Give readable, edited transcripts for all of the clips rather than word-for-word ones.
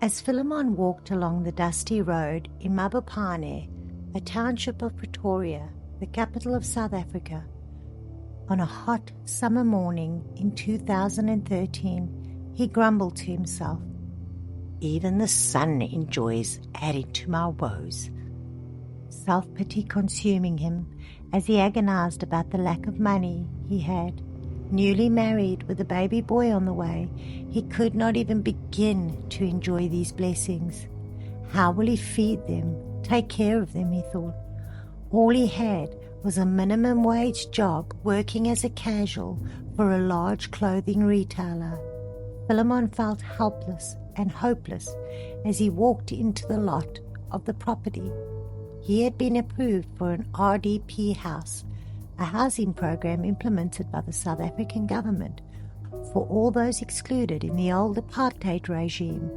As Philemon walked along the dusty road in Mabopane, a township of Pretoria, the capital of South Africa, on a hot summer morning in 2013, he grumbled to himself, "Even the sun enjoys adding to my woes." Self-pity consuming him as he agonized about the lack of money he had. Newly married with a baby boy on the way, he could not even begin to enjoy these blessings. How will he feed them, take care of them, he thought. All he had was a minimum wage job working as a casual for a large clothing retailer. Philemon felt helpless and hopeless as he walked into the lot of the property. He had been approved for an RDP house, a housing program implemented by the South African government for all those excluded in the old apartheid regime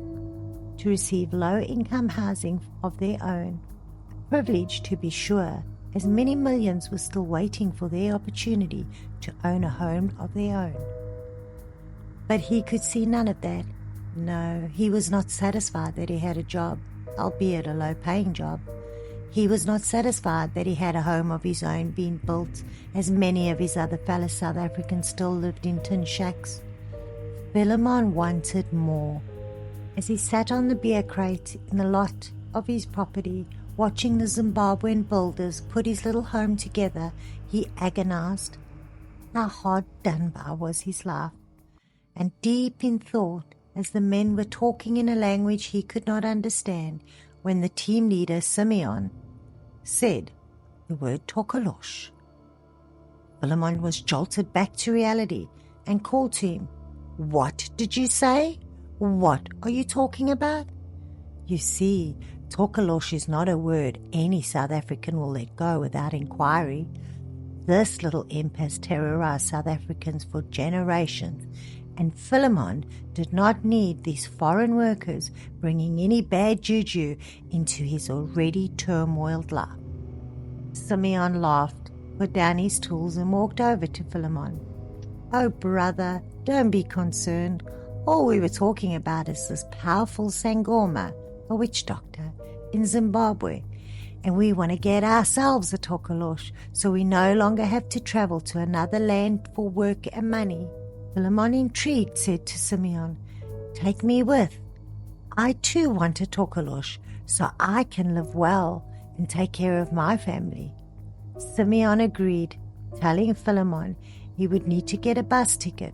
to receive low-income housing of their own. A privilege, to be sure, as many millions were still waiting for their opportunity to own a home of their own. But he could see none of that. No, he was not satisfied that he had a job, albeit a low-paying job. He was not satisfied that he had a home of his own being built, as many of his other fellow South Africans still lived in tin shacks. Philemon wanted more. As he sat on the beer crate in the lot of his property, watching the Zimbabwean builders put his little home together, he agonized. How hard done by was his life. And deep in thought, as the men were talking in a language he could not understand, when the team leader, Simeon, said the word Tokoloshe. Philemon was jolted back to reality and called to him, "What did you say? What are you talking about?" You see, Tokoloshe is not a word any South African will let go without inquiry. This little imp has terrorized South Africans for generations, and Philemon did not need these foreign workers bringing any bad juju into his already turmoiled life. Simeon laughed, put down his tools and walked over to Philemon. "Oh, brother, don't be concerned. All we were talking about is this powerful Sangoma, a witch doctor, in Zimbabwe, and we want to get ourselves a Tokoloshe so we no longer have to travel to another land for work and money." Philemon, intrigued, said to Simeon, "Take me with. I too want a Tokoloshe so I can live well and take care of my family." Simeon agreed, telling Philemon he would need to get a bus ticket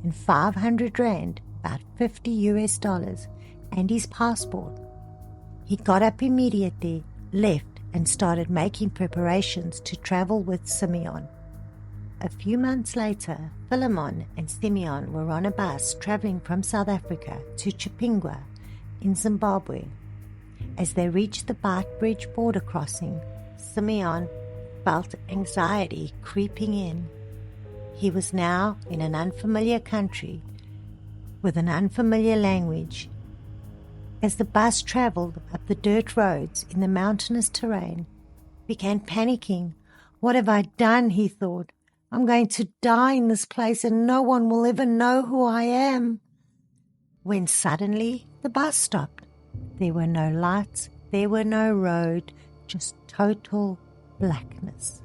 and 500 rand, about $50, and his passport. He got up immediately, left, and started making preparations to travel with Simeon. A few months later, Philemon and Simeon were on a bus traveling from South Africa to Chipingwa in Zimbabwe. As they reached the Beitbridge border crossing, Simeon felt anxiety creeping in. He was now in an unfamiliar country with an unfamiliar language. As the bus traveled up the dirt roads in the mountainous terrain, he began panicking. "What have I done?" he thought. "I'm going to die in this place and no one will ever know who I am." When suddenly the bus stopped. There were no lights, there were no road, just total blackness.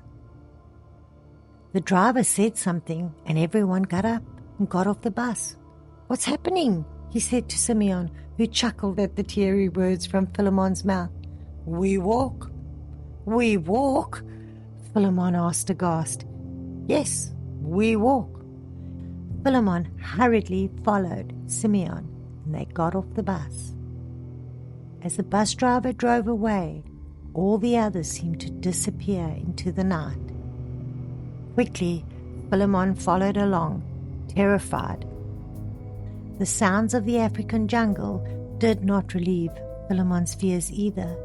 The driver said something and everyone got up and got off the bus. "What's happening?" he said to Simeon, who chuckled at the teary words from Philemon's mouth. We walk," Philemon asked aghast. "Yes, we walk." Philemon hurriedly followed Simeon and they got off the bus. As the bus driver drove away, all the others seemed to disappear into the night. Quickly, Philemon followed along, terrified. The sounds of the African jungle did not relieve Philemon's fears either.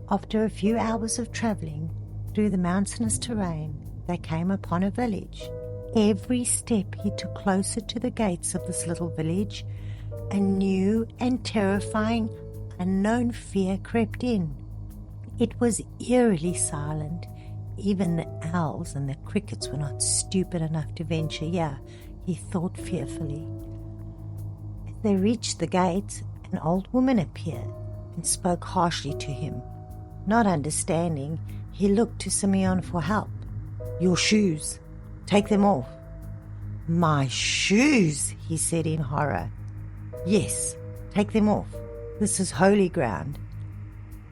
After a few hours of traveling through the mountainous terrain, they came upon a village. Every step he took closer to the gates of this little village, a new and terrifying unknown fear crept in. It was eerily silent. Even the owls and the crickets were not stupid enough to venture here, he thought fearfully. As they reached the gate An old woman appeared and spoke harshly to him. Not understanding, he looked to Simeon for help. "Your shoes, take them off." "My shoes," he said in horror. "Yes, take them off. This is holy ground."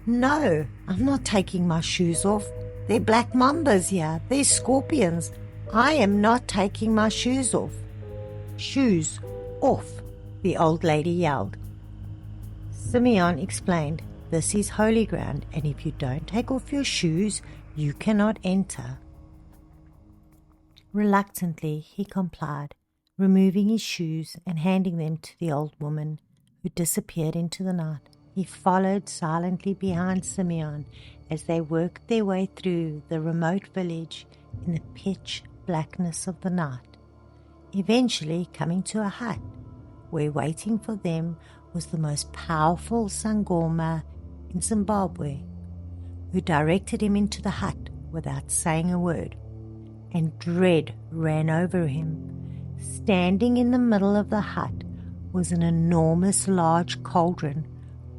"No, I'm not taking my shoes off. They're black mambas here. They're scorpions. I am not taking my shoes off." "Shoes off," the old lady yelled. Simeon explained, "This is holy ground, and if you don't take off your shoes, you cannot enter." Reluctantly, he complied, removing his shoes and handing them to the old woman, who disappeared into the night. He followed silently behind Simeon as they worked their way through the remote village in the pitch blackness of the night, eventually coming to a hut where waiting for them was the most powerful Sangoma in Zimbabwe, who directed him into the hut without saying a word, and dread ran over him. Standing in the middle of the hut was an enormous large cauldron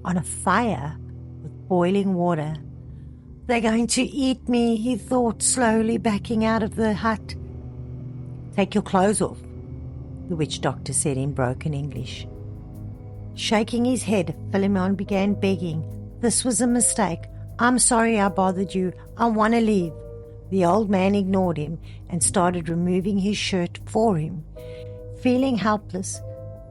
on a fire with boiling water. "They're going to eat me," he thought, slowly backing out of the hut. "Take your clothes off," the witch doctor said in broken English. Shaking his head, Philemon began begging. "This was a mistake. I'm sorry I bothered you. I want to leave." The old man ignored him and started removing his shirt for him. Feeling helpless,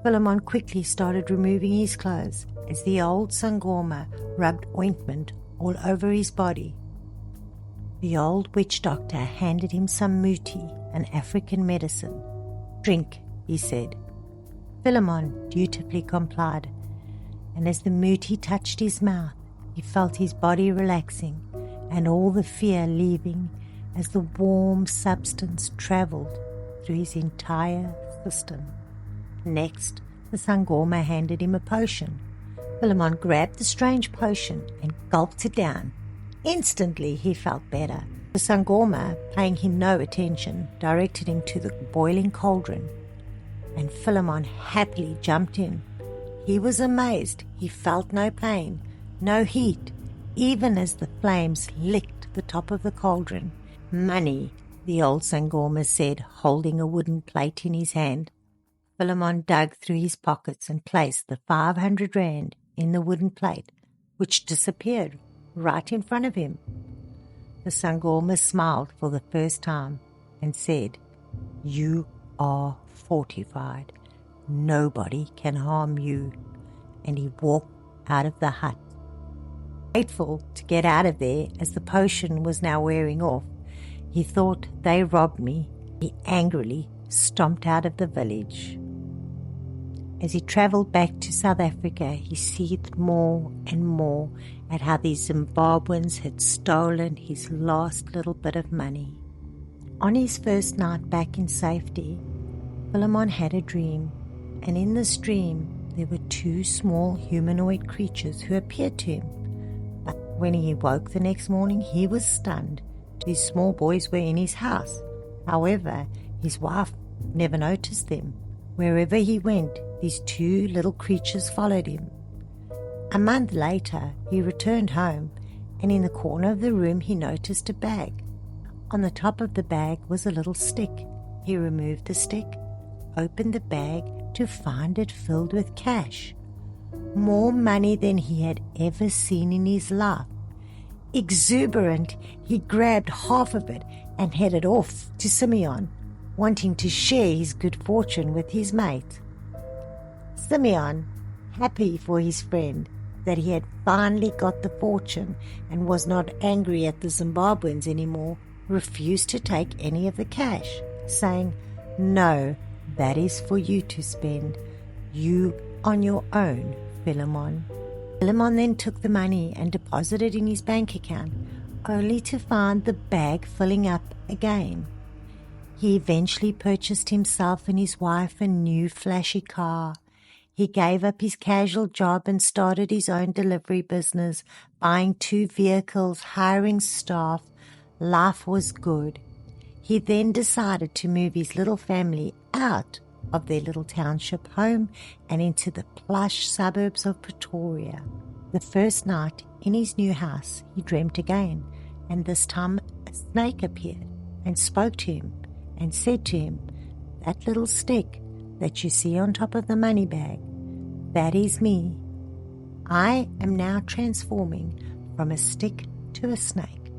Philemon quickly started removing his clothes as the old Sangoma rubbed ointment all over his body. The old witch doctor handed him some muti, an African medicine. "Drink," he said. Philemon dutifully complied, and as the muti touched his mouth, he felt his body relaxing and all the fear leaving as the warm substance travelled through his entire system. Next, the Sangoma handed him a potion. Philemon grabbed the strange potion and gulped it down. Instantly he felt better. The Sangoma, paying him no attention, directed him to the boiling cauldron, and Philemon happily jumped in. He was amazed. He felt no pain, no heat, even as the flames licked the top of the cauldron. "Money," the old Sangoma said, holding a wooden plate in his hand. Philemon dug through his pockets and placed the 500 rand in the wooden plate, which disappeared right in front of him. The Sangoma smiled for the first time and said, "You are fortified. Nobody can harm you." And he walked out of the hut. Grateful to get out of there as the potion was now wearing off, he thought, "They robbed me." He angrily stomped out of the village. As he travelled back to South Africa, he seethed more and more at how these Zimbabweans had stolen his last little bit of money. On his first night back in safety, Philemon had a dream, and in this dream there were two small humanoid creatures who appeared to him. But when he woke the next morning, he was stunned. These small boys were in his house. However, his wife never noticed them. Wherever he went, these two little creatures followed him. A month later, he returned home, and in the corner of the room he noticed a bag. On the top of the bag was a little stick. He removed the stick, opened the bag to find it filled with cash. More money than he had ever seen in his life. Exuberant, he grabbed half of it and headed off to Simeon, wanting to share his good fortune with his mate. Simeon, happy for his friend that he had finally got the fortune and was not angry at the Zimbabweans anymore, refused to take any of the cash, saying, "No, that is for you to spend. You on your own, Philemon." Philemon then took the money and deposited in his bank account, only to find the bag filling up again. He eventually purchased himself and his wife a new flashy car. He gave up his casual job and started his own delivery business, buying 2 vehicles, hiring staff. Life was good. He then decided to move his little family out of their little township home and into the plush suburbs of Pretoria. The first night in his new house, he dreamt again, and this time a snake appeared and spoke to him and said to him, "That little stick that you see on top of the money bag, that is me. I am now transforming from a stick to a snake.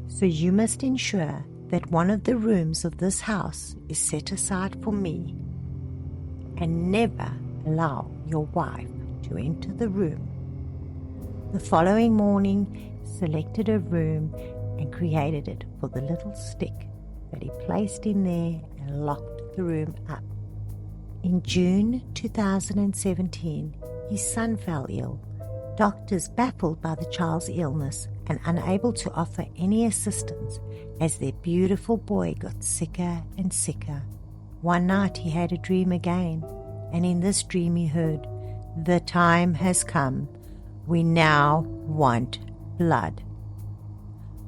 So you must ensure that one of the rooms of this house is set aside for me, and never allow your wife to enter the room." The following morning, he selected a room and created it for the little stick that he placed in there and locked the room up. In June 2017, his son fell ill. Doctors, baffled by the child's illness and unable to offer any assistance as their beautiful boy got sicker and sicker. One night he had a dream again, and in this dream he heard, "The time has come. We now want blood."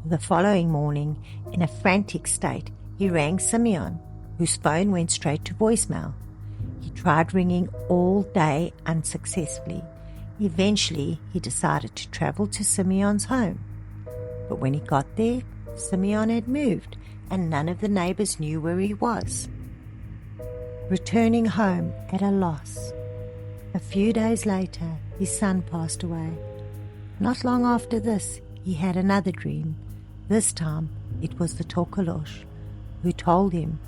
The following morning, in a frantic state, he rang Simeon, whose phone went straight to voicemail. He tried ringing all day unsuccessfully. Eventually, he decided to travel to Simeon's home. But when he got there, Simeon had moved, and none of the neighbors knew where he was. Returning home at a loss, a few days later, his son passed away. Not long after this, he had another dream. This time, it was the Tokoloshe, who told him,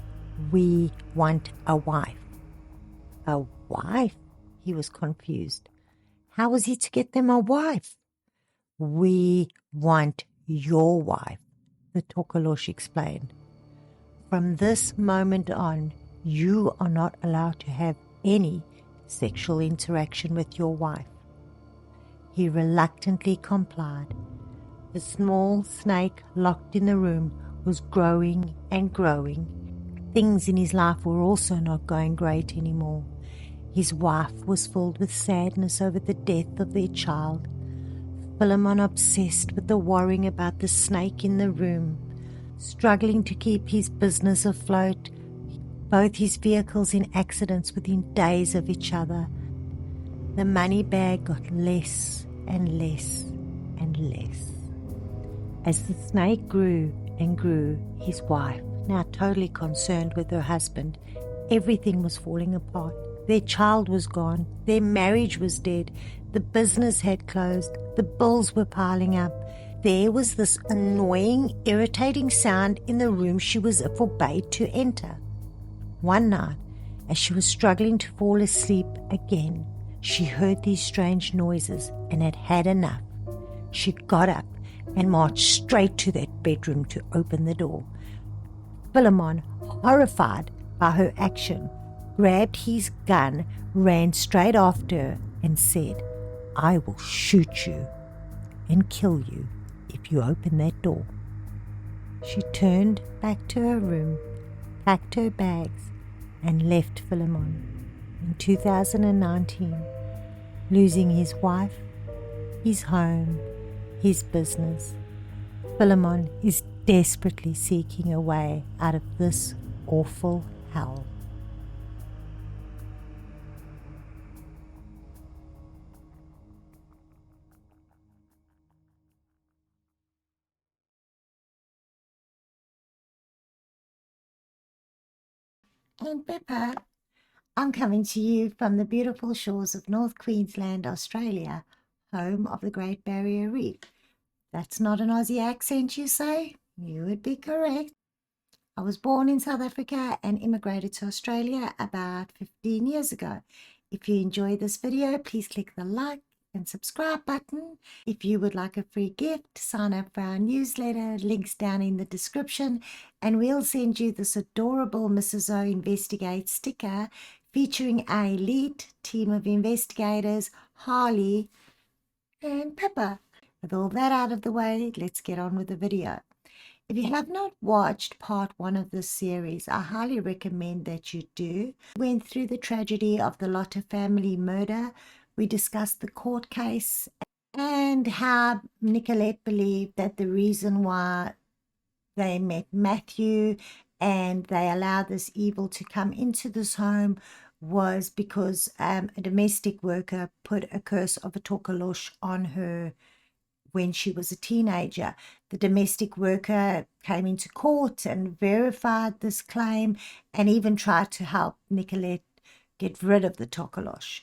"We want a wife." A wife? He was confused. How was he to get them a wife? "We want your wife," the Tokoloshe explained. "From this moment on, you are not allowed to have any sexual interaction with your wife." He reluctantly complied. The small snake locked in the room was growing and growing. Things in his life were also not going great anymore. His wife was filled with sadness over the death of their child. Philemon, obsessed with the worrying about the snake in the room, struggling to keep his business afloat, both his vehicles in accidents within days of each other. The money bag got less and less and less. As the snake grew and grew, his wife, now totally concerned with her husband, everything was falling apart. Their child was gone, their marriage was dead, the business had closed, the bills were piling up. There was this annoying, irritating sound in the room she was forbade to enter. One night, as she was struggling to fall asleep again, she heard these strange noises and had had enough. She got up and marched straight to that bedroom to open the door. Philemon, horrified by her action, grabbed his gun, ran straight after her and said, "I will shoot you and kill you if you open that door." She turned back to her room, packed her bags, and left Philemon in 2019, losing his wife, his home, his business. Philemon is desperately seeking a way out of this awful hell. And Pepper, I'm coming to you from the beautiful shores of North Queensland, Australia, home of the Great Barrier Reef. That's not an Aussie accent, you say? You would be correct. I was born in South Africa and immigrated to Australia about 15 years ago. If you enjoyed this video, please click the like and subscribe button. If you would like a free gift, sign up for our newsletter, links down in the description, and we'll send you this adorable Mrs. O Investigates sticker featuring our elite team of investigators, Harley and Pepper. With all that out of the way, let's get on with the video. If you have not watched part 1 of this series, I highly recommend that you do. We went through the tragedy of the Lotter family murder. We discussed the court case and how Nicolette believed that the reason why they met Matthew and they allowed this evil to come into this home was because a domestic worker put a curse of a Tokoloshe on her when she was a teenager. The domestic worker came into court and verified this claim and even tried to help Nicolette get rid of the Tokoloshe.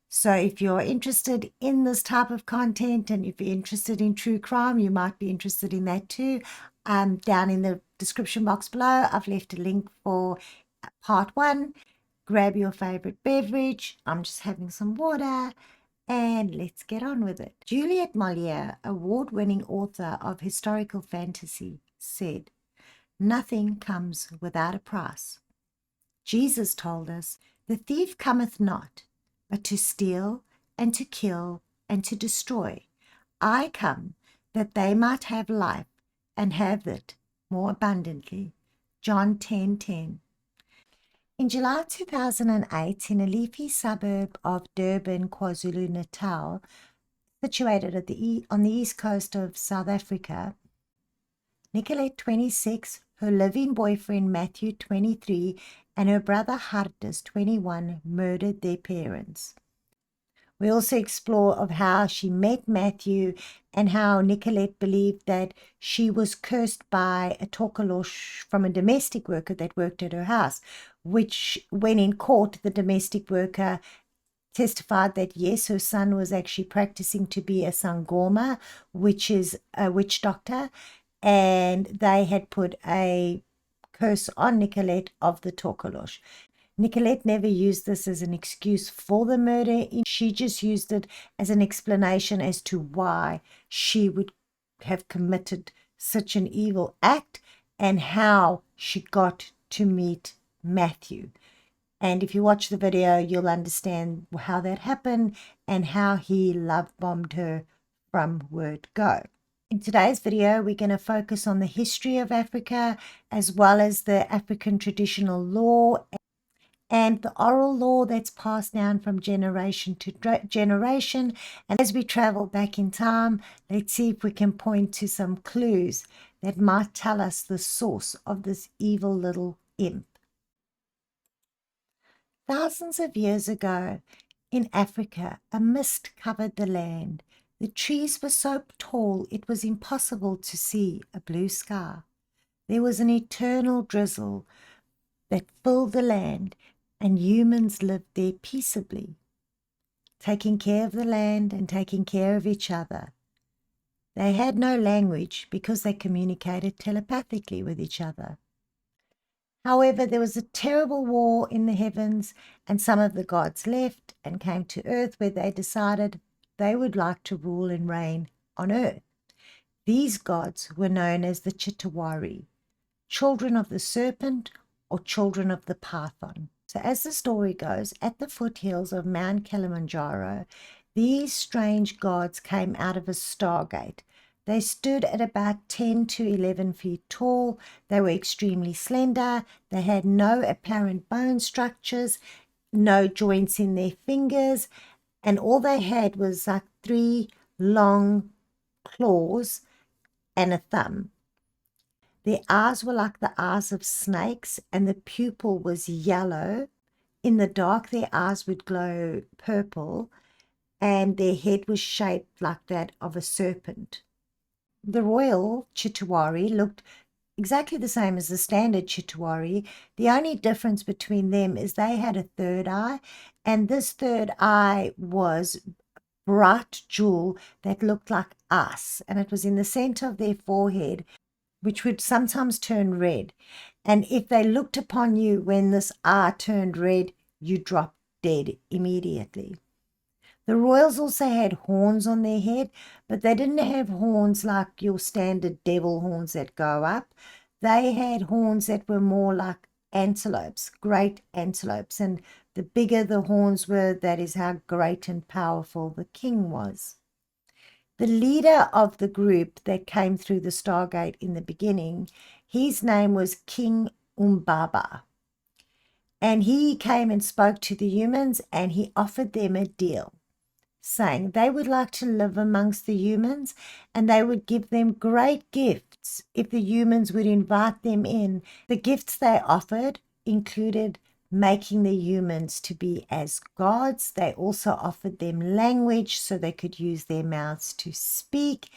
So if you're interested in this type of content and if you're interested in true crime, you might be interested in that too. Down in the description box below, I've left a link for part 1. Grab your favorite beverage. I'm just having some water and let's get on with it. Juliette Mollier, award-winning author of historical fantasy, said, "Nothing comes without a price." Jesus told us, "The thief cometh not, but to steal and to kill and to destroy. I come that they might have life and have it more abundantly." John 10:10. In July 2008, in a leafy suburb of Durban, KwaZulu-Natal, situated on the east coast of South Africa, Nicolette, 26, her live-in boyfriend Matthew, 23, and her brother Hartus, 21, murdered their parents. We also explore of how she met Matthew and how Nicolette believed that she was cursed by a Tokoloshe from a domestic worker that worked at her house, which when in court, the domestic worker testified that yes, her son was actually practicing to be a sangoma, which is a witch doctor, and they had put a curse on Nicolette of the Tokoloshe. Nicolette never used this as an excuse for the murder. She just used it as an explanation as to why she would have committed such an evil act and how she got to meet Matthew. And if you watch the video, you'll understand how that happened and how he love bombed her from word go. In today's video, we're going to focus on the history of Africa as well as the African traditional law and the oral law that's passed down from generation to generation. And as we travel back in time, let's see if we can point to some clues that might tell us the source of this evil little imp. Thousands of years ago, in Africa, a mist covered the land. The trees were so tall it was impossible to see a blue sky. There was an eternal drizzle that filled the land, and humans lived there peaceably, taking care of the land and taking care of each other. They had no language because they communicated telepathically with each other. However, there was a terrible war in the heavens, and some of the gods left and came to earth, where they decided they would like to rule and reign on earth. These gods were known as the Chitawari, children of the serpent or children of the python. So as the story goes, at the foothills of Mount Kilimanjaro, these strange gods came out of a stargate. They stood at about 10 to 11 feet tall. They were extremely slender. They had no apparent bone structures, no joints in their fingers, and all they had was like 3 long claws and a thumb. Their eyes were like the eyes of snakes, and the pupil was yellow. In the dark, their eyes would glow purple, and their head was shaped like that of a serpent. The royal Chitawari looked exactly the same as the standard Chitawari. The only difference between them is they had a third eye, and this third eye was bright jewel that looked like ice, and it was in the center of their forehead, which would sometimes turn red. And if they looked upon you when this eye turned red, you dropped dead immediately. The royals also had horns on their head, but they didn't have horns like your standard devil horns that go up. They had horns that were more like antelopes, great antelopes. And the bigger the horns were, that is how great and powerful the king was. The leader of the group that came through the Stargate in the beginning, his name was King Umbaba. And he came and spoke to the humans, and he offered them a deal, saying they would like to live amongst the humans and they would give them great gifts if the humans would invite them in. The gifts they offered included making the humans to be as gods. They also offered them language so they could use their mouths to speak.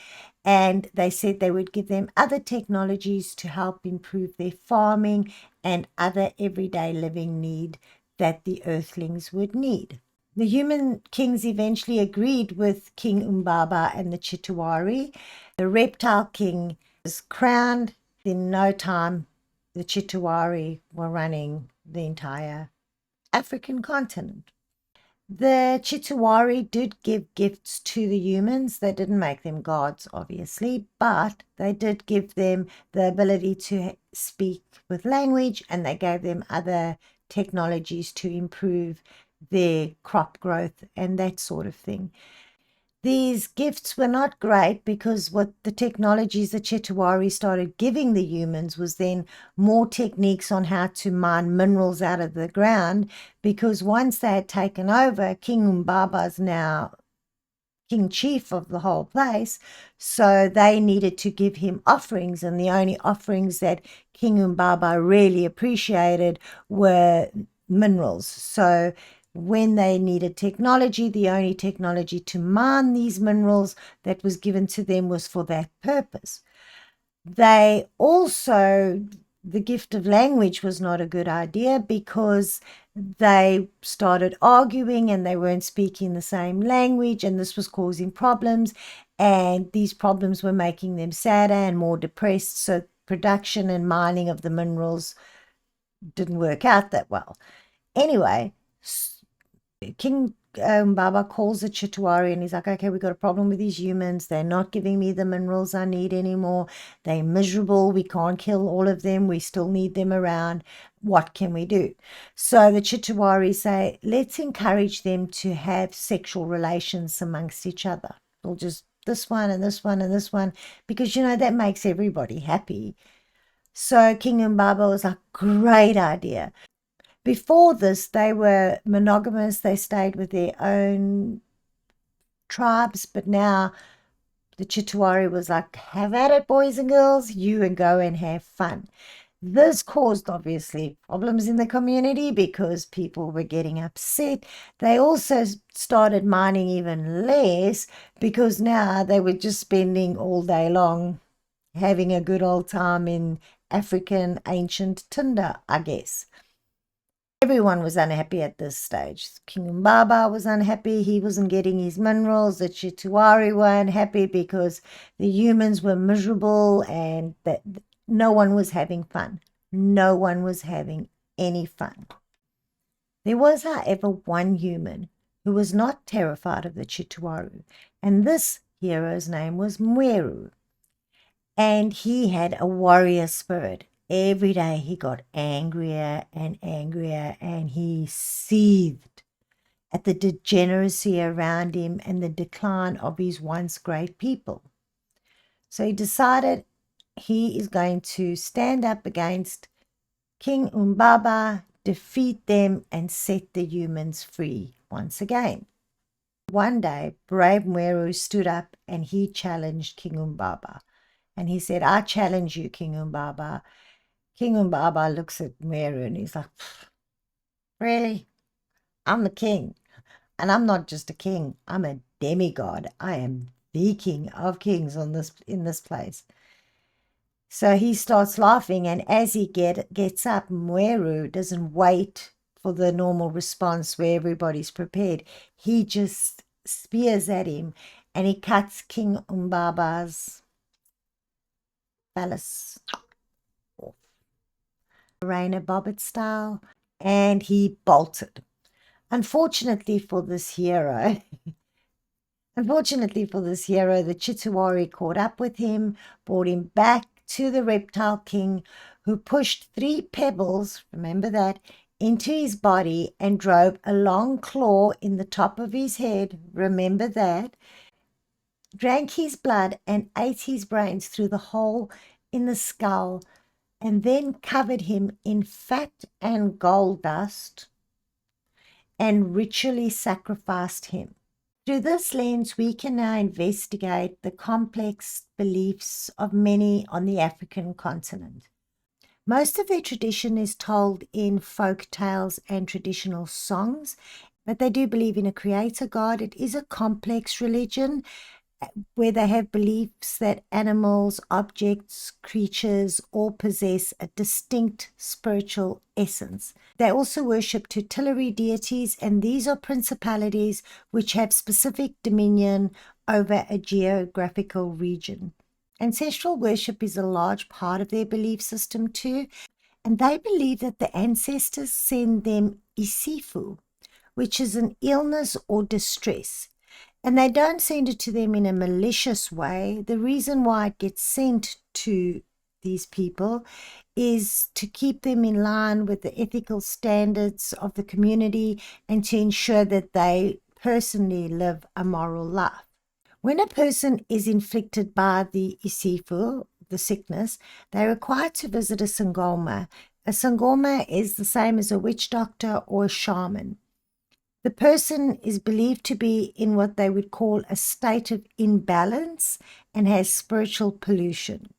And they said they would give them other technologies to help improve their farming and other everyday living need that the earthlings would need. The human kings eventually agreed with King Umbaba and the Chitauri. The reptile king was crowned. In no time, the Chitauri were running the entire African continent. The Chitauri did give gifts to the humans. They didn't make them gods, obviously, but they did give them the ability to speak with language, and they gave them other technologies to improve their crop growth and that sort of thing. These gifts were not great because what the technologies the Chetawari started giving the humans was then more techniques on how to mine minerals out of the ground, because once they had taken over, King Umbaba's now king chief of the whole place, so they needed to give him offerings, and the only offerings that King Umbaba really appreciated were minerals. So when they needed technology, the only technology to mine these minerals that was given to them was for that purpose. They also, the gift of language was not a good idea because they started arguing and they weren't speaking the same language, and this was causing problems, and these problems were making them sadder and more depressed. So production and mining of the minerals didn't work out that well. Anyway, King Baba calls the Chitwari and he's like, okay, we've got a problem with these humans. They're not giving me the minerals I need anymore. They're miserable. We can't kill all of them. We still need them around. What can we do? So the Chitwari say, let's encourage them to have sexual relations amongst each other. We'll just this one and this one and this one, because, you know, that makes everybody happy. So King Umbaba was like, great idea. Before this, they were monogamous. They stayed with their own tribes, but now the Chitwari was like, have at it, boys and girls, you and go and have fun. This caused, obviously, problems in the community because people were getting upset. They also started mining even less because now they were just spending all day long having a good old time in African ancient tinder, I guess. Everyone was unhappy at this stage. King Umbaba was unhappy. He wasn't getting his minerals. The Chitwari were unhappy because the humans were miserable and that no one was having fun. No one was having any fun. There was, however, one human who was not terrified of the Chitwaru, and this hero's name was Mweru. And he had a warrior spirit. Every day he got angrier and angrier, and he seethed at the degeneracy around him and the decline of his once great people. So he decided he is going to stand up against King Umbaba, defeat them, and set the humans free once again. One day, brave Mweru stood up and he challenged King Umbaba. And he said, I challenge you, King Umbaba. King Umbaba looks at Mweru and he's like, really? I'm the king. And I'm not just a king. I'm a demigod. I am the king of kings in this place. So he starts laughing, and as he gets up, Mweru doesn't wait for the normal response where everybody's prepared. He just spears at him, and he cuts King Umbaba's phallus off, Raina Bobbitt style, and he bolted. Unfortunately for this hero, the Chitwari caught up with him, brought him back to the reptile king, who pushed 3 pebbles, remember that, into his body and drove a long claw in the top of his head, remember that, drank his blood and ate his brains through the hole in the skull, and then covered him in fat and gold dust and ritually sacrificed him. Through this lens, we can now investigate the complex beliefs of many on the African continent. Most of their tradition is told in folk tales and traditional songs, but they do believe in a creator God. It is a complex religion where they have beliefs that animals, objects, creatures all possess a distinct spiritual essence. They also worship tutelary deities, and these are principalities which have specific dominion over a geographical region. Ancestral worship is a large part of their belief system too, and they believe that the ancestors send them isifu, which is an illness or distress. And they don't send it to them in a malicious way. The reason why it gets sent to these people is to keep them in line with the ethical standards of the community and to ensure that they personally live a moral life. When a person is inflicted by the isifu, the sickness, they're required to visit a sangoma. A sangoma is the same as a witch doctor or a shaman. The person is believed to be in what they would call a state of imbalance and has spiritual pollution.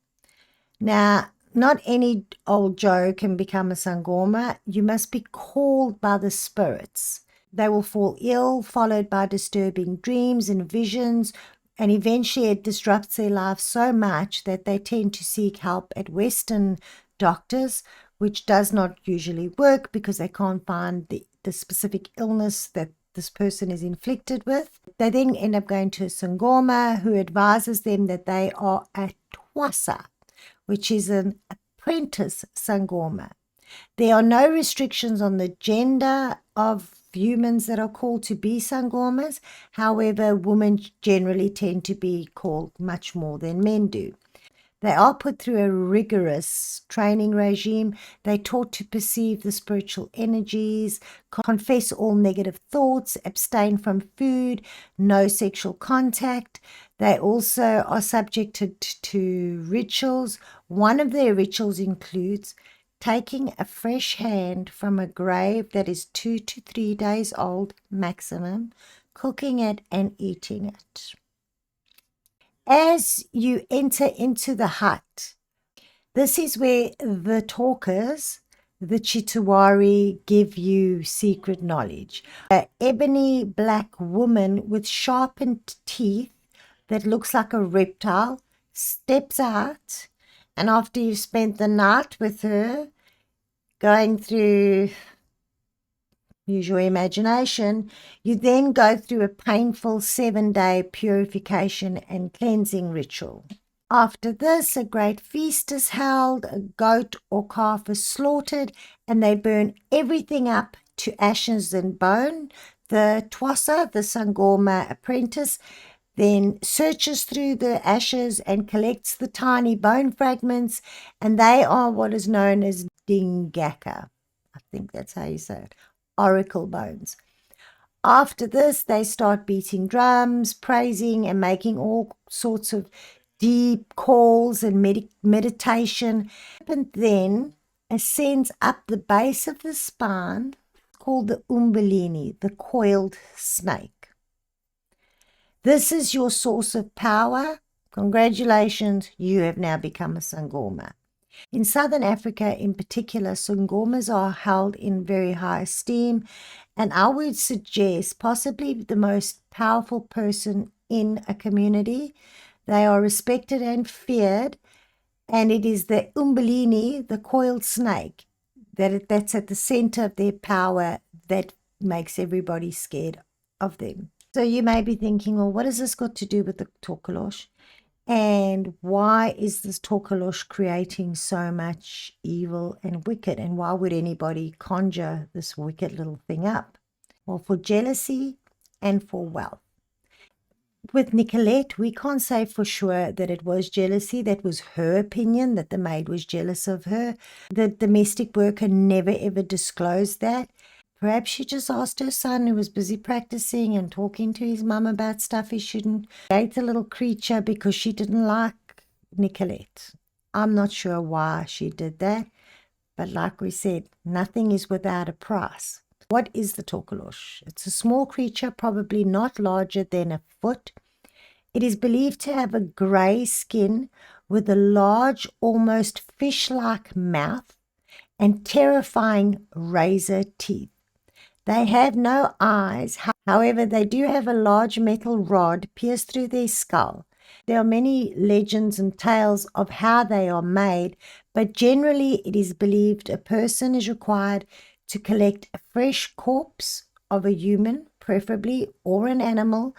Now, not any old Joe can become a sangoma. You must be called by the spirits. They will fall ill, followed by disturbing dreams and visions, and eventually it disrupts their life so much that they tend to seek help at Western doctors, which does not usually work because they can't find the specific illness that this person is inflicted with. They then end up going to a sangoma who advises them that they are a twasa, which is an apprentice sangoma. There are no restrictions on the gender of humans that are called to be sangomas. However, women generally tend to be called much more than men do. They are put through a rigorous training regime. They're taught to perceive the spiritual energies, confess all negative thoughts, abstain from food, no sexual contact. They also are subjected to rituals. One of their rituals includes taking a fresh hand from a grave that is 2 to 3 days old maximum, cooking it and eating it. As you enter into the hut, this is where the talkers, the Chitawari, give you secret knowledge. An ebony black woman with sharpened teeth that looks like a reptile steps out, and after you've spent the night with her, going through, use your imagination, you then go through a painful 7-day purification and cleansing ritual. After this, a great feast is held, a goat or calf is slaughtered, and they burn everything up to ashes and bone. The twasa, the sangoma apprentice, then searches through the ashes and collects the tiny bone fragments, and they are what is known as dingaka. I think that's how you say it. Oracle bones. After this, they start beating drums, praising, and making all sorts of deep calls and meditation. And then ascends up the base of the spine, called the umbelini, the coiled snake. This is your source of power. Congratulations, you have now become a sangoma. In Southern Africa in particular, sangomas are held in very high esteem, and I would suggest possibly the most powerful person in a community. They are respected and feared, and it is the umbelini, the coiled snake, that's at the center of their power that makes everybody scared of them. So you may be thinking, well, what has this got to do with the Tokoloshe? And why is this Tokoloshe creating so much evil and wicked? And why would anybody conjure this wicked little thing up? Well, for jealousy and for wealth. With Nicolette, we can't say for sure that it was jealousy. That was her opinion, that the maid was jealous of her. The domestic worker never ever disclosed that. Perhaps she just asked her son, who was busy practicing and talking to his mum about stuff he shouldn't, create a little creature because she didn't like Nicolette. I'm not sure why she did that, but like we said, nothing is without a price. What is the Tokoloshe? It's a small creature, probably not larger than a foot. It is believed to have a grey skin with a large, almost fish-like mouth and terrifying razor teeth. They have no eyes. However, they do have a large metal rod pierced through their skull. There are many legends and tales of how they are made, but generally it is believed a person is required to collect a fresh corpse of a human, preferably, or an animal,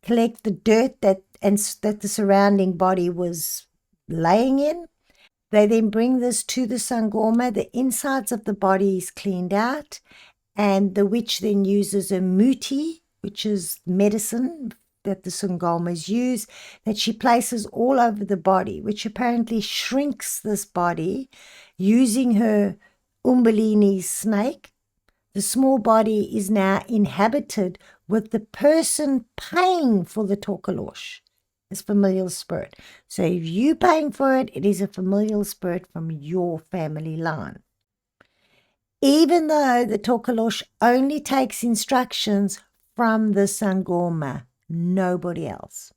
collect the dirt that the surrounding body was laying in. They then bring this to the sangoma. The insides of the body is cleaned out, and the witch then uses a muti, which is medicine that the sangomas use, that she places all over the body, which apparently shrinks this body using her umbelini snake. The small body is now inhabited with the person paying for the Tokoloshe as familial spirit. So if you're paying for it, it is a familial spirit from your family line. Even though the Tokoloshe only takes instructions from the sangoma, nobody else.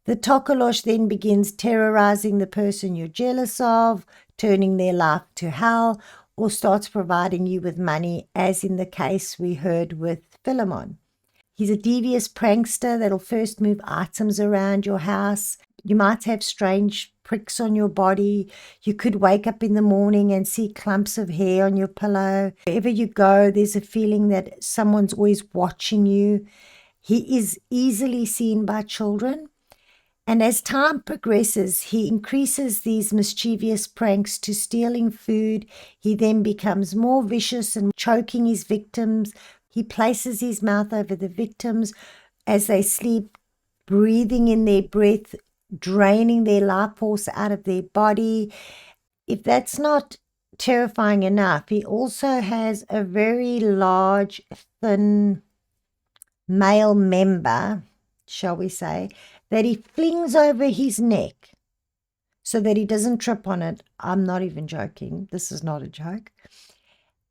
The Tokoloshe then begins terrorizing the person you're jealous of, turning their life to hell, or starts providing you with money, as in the case we heard with Philemon. He's a devious prankster that'll first move items around your house. You might have strange pricks on your body. You could wake up in the morning and see clumps of hair on your pillow. Wherever you go, there's a feeling that someone's always watching you. He is easily seen by children. And as time progresses, he increases these mischievous pranks to stealing food. He then becomes more vicious and choking his victims. He places his mouth over the victims as they sleep, breathing in their breath, draining their life force out of their body. If that's not terrifying enough, he also has a very large, thin male member, shall we say, that he flings over his neck so that he doesn't trip on it. I'm not even joking. This is not a joke.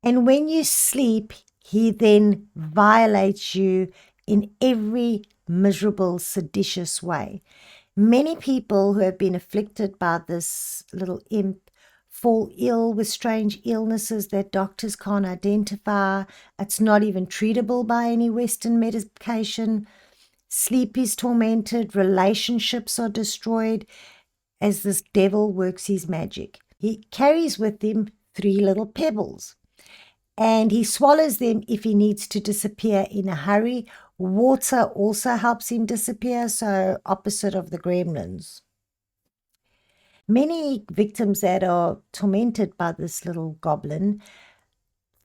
And when you sleep, he then violates you in every miserable, seditious way. Many people who have been afflicted by this little imp fall ill with strange illnesses that doctors can't identify. It's not even treatable by any Western medication. Sleep is tormented, relationships are destroyed as this devil works his magic. He carries with him 3 little pebbles, and he swallows them if he needs to disappear in a hurry. Water also helps him disappear, so opposite of the gremlins. Many victims that are tormented by this little goblin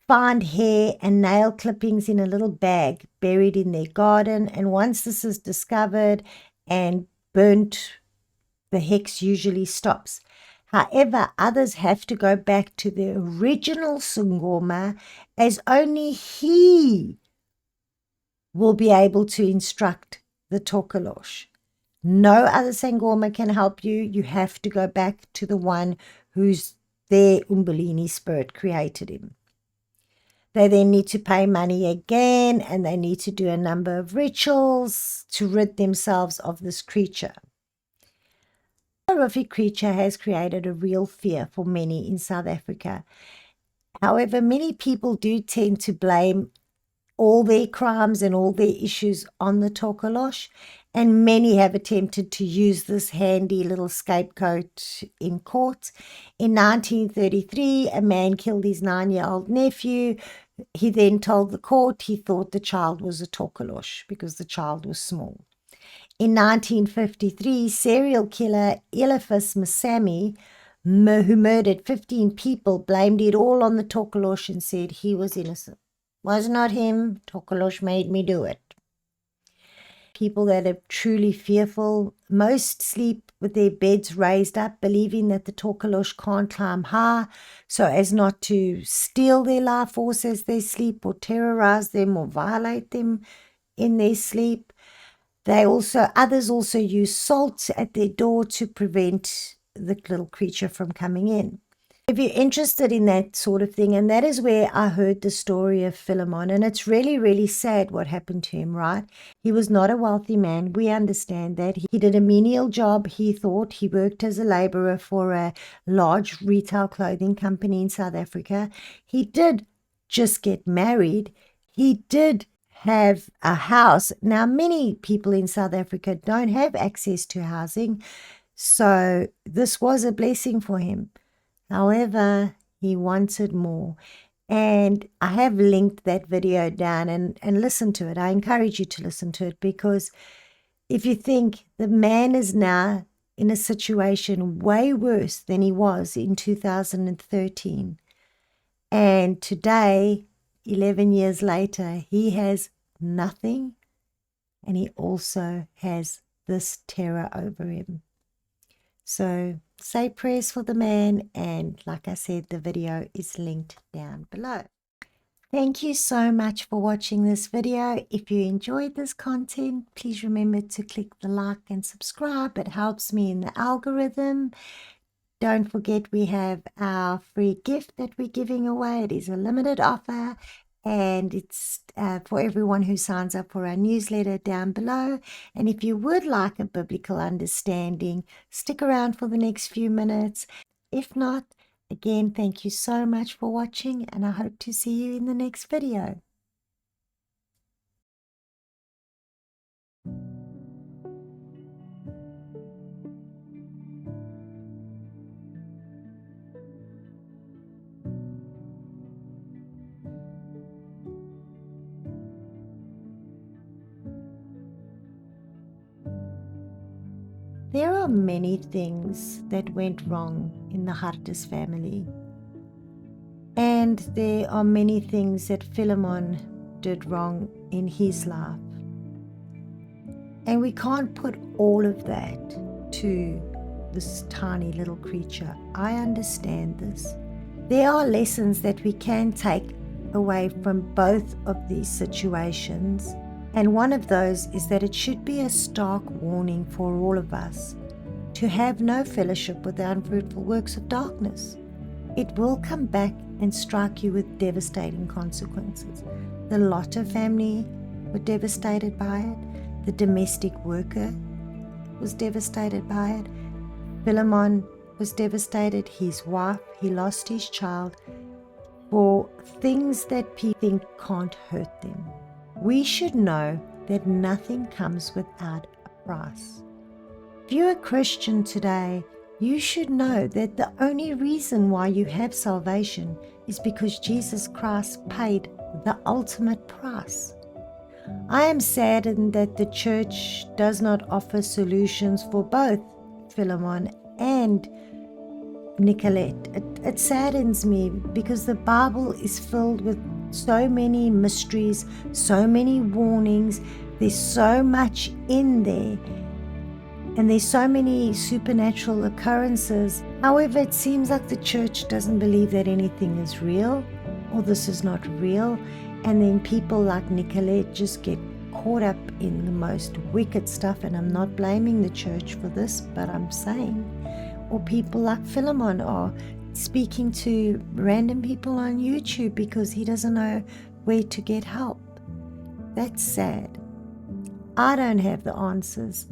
find hair and nail clippings in a little bag buried in their garden, and once this is discovered and burnt, the hex usually stops. However, others have to go back to the original sangoma, as only he will be able to instruct the Tokoloshe. No other sangoma can help you. You have to go back to the one who's their umbelini spirit created him. They then need to pay money again, and they need to do a number of rituals to rid themselves of this creature. The horrific creature has created a real fear for many in South Africa. However, many people do tend to blame all their crimes and all their issues on the Tokoloshe, and many have attempted to use this handy little scapegoat in court. In 1933, a man killed his 9-year-old nephew. He then told the court he thought the child was a Tokoloshe because the child was small. In 1953, serial killer Eliphas Masami, who murdered 15 people, blamed it all on the Tokoloshe and said he was innocent. Was not him. Tokoloshe made me do it. People that are truly fearful, most sleep with their beds raised up, believing that the Tokoloshe can't climb high, so as not to steal their life force as they sleep, or terrorize them, or violate them in their sleep. Others also use salt at their door to prevent the little creature from coming in. If you're interested in that sort of thing, and that is where I heard the story of Philemon, and it's really, really sad what happened to him, right? He was not a wealthy man. We understand that. He did a menial job. He thought he worked as a laborer for a large retail clothing company in South Africa. He did just get married. He did have a house. Now, many people in South Africa don't have access to housing, so this was a blessing for him. However, he wanted more. And I have linked that video down and listen to it. I encourage you to listen to it, because if you think the man is now in a situation way worse than he was in 2013, and today, 11 years later, he has nothing, and he also has this terror over him. So say prayers for the man, and like I said, the video is linked down below. Thank you so much for watching this video. If you enjoyed this content, please remember to click the like and subscribe. It helps me in the algorithm. Don't forget, we have our free gift that we're giving away. It is a limited offer, and it's for everyone who signs up for our newsletter down below. And if you would like a biblical understanding, stick around for the next few minutes. If not, again, thank you so much for watching, and I hope to see you in the next video. There are many things that went wrong in the Hartis family. And there are many things that Philemon did wrong in his life. And we can't put all of that to this tiny little creature. I understand this. There are lessons that we can take away from both of these situations. And one of those is that it should be a stark warning for all of us to have no fellowship with the unfruitful works of darkness. It will come back and strike you with devastating consequences. The Lotta family were devastated by it. The domestic worker was devastated by it. Philemon was devastated. His wife, he lost his child for things that people think can't hurt them. We should know that nothing comes without a price. If you're a Christian today, you should know that the only reason why you have salvation is because Jesus Christ paid the ultimate price. I am saddened that the church does not offer solutions for both Philemon and Nicolette. It saddens me, because the Bible is filled with so many mysteries, so many warnings. There's so much in there, and there's so many supernatural occurrences. However, it seems like the church doesn't believe that anything is real, or this is not real, and then people like Nicolette just get caught up in the most wicked stuff. And I'm not blaming the church for this, but I'm saying, or people like Philemon are speaking to random people on YouTube because he doesn't know where to get help. That's sad. I don't have the answers,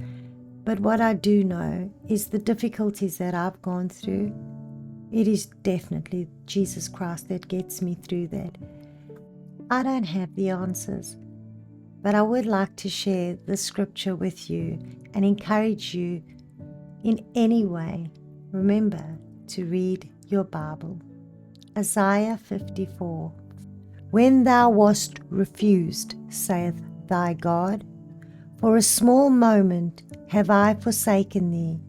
but what I do know is the difficulties that I've gone through. It is definitely Jesus Christ that gets me through that. I don't have the answers, but I would like to share the scripture with you and encourage you in any way. Remember to read your Bible. Isaiah 54. When thou wast refused, saith thy God, for a small moment have I forsaken thee,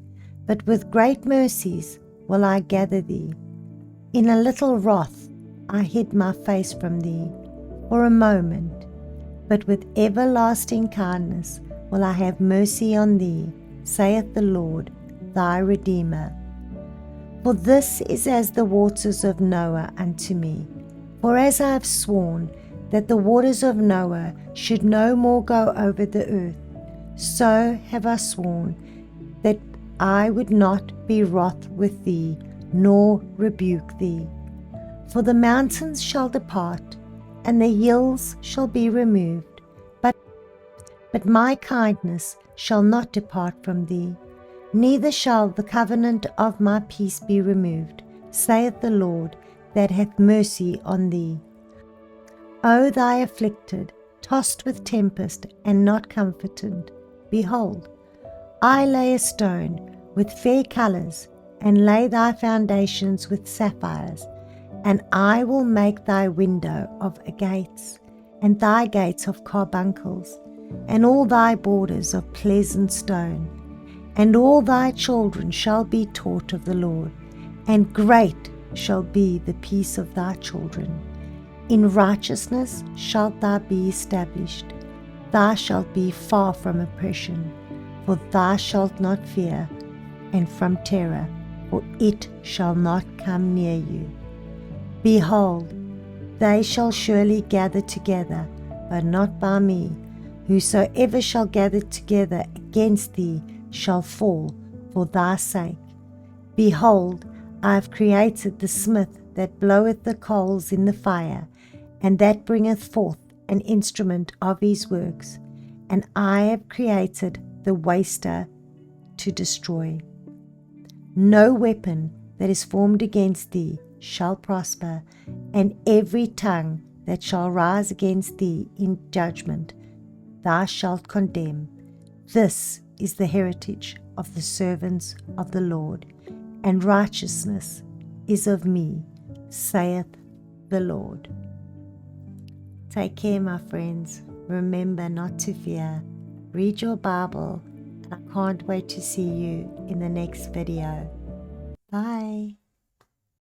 but with great mercies will I gather thee. In a little wrath I hid my face from thee for a moment, but with everlasting kindness will I have mercy on thee, saith the Lord, thy Redeemer. For this is as the waters of Noah unto me. For as I have sworn that the waters of Noah should no more go over the earth, so have I sworn that I would not be wroth with thee, nor rebuke thee. For the mountains shall depart, and the hills shall be removed, but my kindness shall not depart from thee, neither shall the covenant of my peace be removed, saith the Lord, that hath mercy on thee. O thou afflicted, tossed with tempest, and not comforted, behold, I lay a stone with fair colours, and lay thy foundations with sapphires, and I will make thy window of agates, and thy gates of carbuncles, and all thy borders of pleasant stone. And all thy children shall be taught of the Lord, and great shall be the peace of thy children. In righteousness shalt thou be established. Thou shalt be far from oppression, for thou shalt not fear, and from terror, for it shall not come near you. Behold, they shall surely gather together, but not by me. Whosoever shall gather together against thee shall fall for thy sake. Behold, I have created the smith that bloweth the coals in the fire, and that bringeth forth an instrument of his works, and I have created the waster to destroy. No weapon that is formed against thee shall prosper, and every tongue that shall rise against thee in judgment thou shalt condemn. This is the heritage of the servants of the Lord, and righteousness is of me, saith the Lord. Take care, my friends. Remember not to fear. Read your Bible, and I can't wait to see you in the next video. Bye.